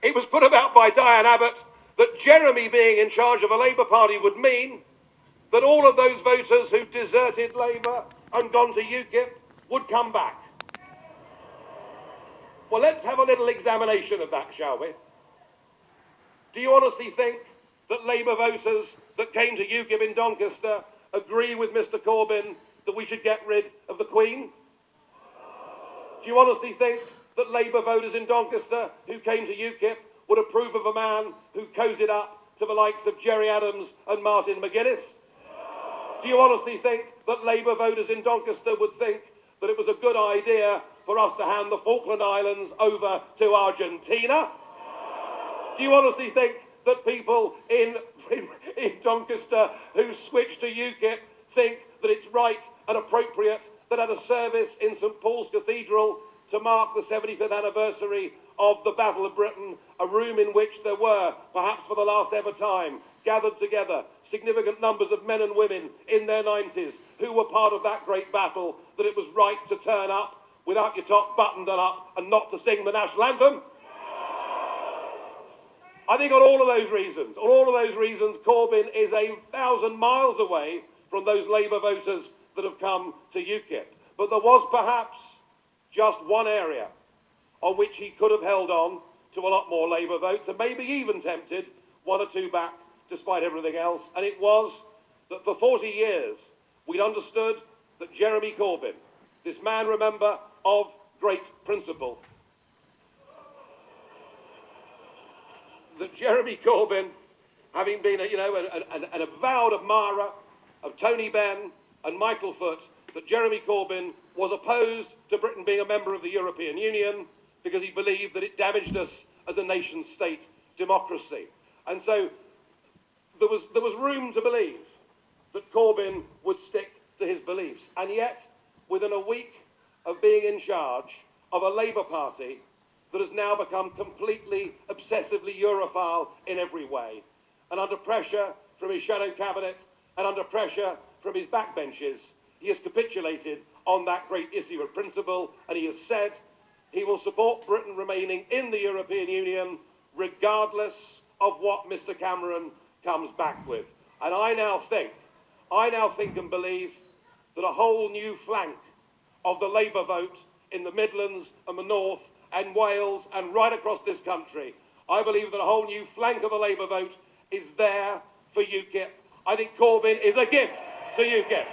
It was put about by Diane Abbott that Jeremy being in charge of a Labour Party would mean that all of those voters who deserted Labour and gone to UKIP would come back. Well, let's have a little examination of that, shall we? Do you honestly think that Labour voters that came to UKIP in Doncaster agree with Mr Corbyn that we should get rid of the Queen? Do you honestly think that Labour voters in Doncaster who came to UKIP would approve of a man who cozied up to the likes of Gerry Adams and Martin McGuinness? Do you honestly think that Labour voters in Doncaster would think that it was a good idea for us to hand the Falkland Islands over to Argentina? Do you honestly think that people in Doncaster who switched to UKIP think that it's right and appropriate that at a service in St Paul's Cathedral to mark the 75th anniversary of the Battle of Britain, a room in which there were, perhaps for the last ever time, gathered together significant numbers of men and women in their 90s who were part of that great battle, that it was right to turn up without your top buttoned up and not to sing the national anthem? I think on all of those reasons, Corbyn is 1,000 miles away from those Labour voters that have come to UKIP. But there was perhaps just one area on which he could have held on to a lot more Labour votes and maybe even tempted one or two back despite everything else, and it was that for 40 years we'd understood that Jeremy Corbyn, this man, remember, of great principle, that Jeremy Corbyn, having been an avowed admirer of Tony Benn and Michael Foot, that Jeremy Corbyn was opposed to Britain being a member of the European Union because he believed that it damaged us as a nation-state democracy. And so there was room to believe that Corbyn would stick to his beliefs. And yet, within a week of being in charge of a Labour Party that has now become completely, obsessively Europhile in every way, and under pressure from his shadow cabinet and under pressure from his backbenches, he has capitulated on that great issue of principle, and he has said he will support Britain remaining in the European Union regardless of what Mr Cameron comes back with. And I now think and believe that a whole new flank of the Labour vote in the Midlands and the North and Wales and right across this country, I believe that a whole new flank of the Labour vote is there for UKIP. I think Corbyn is a gift to UKIP.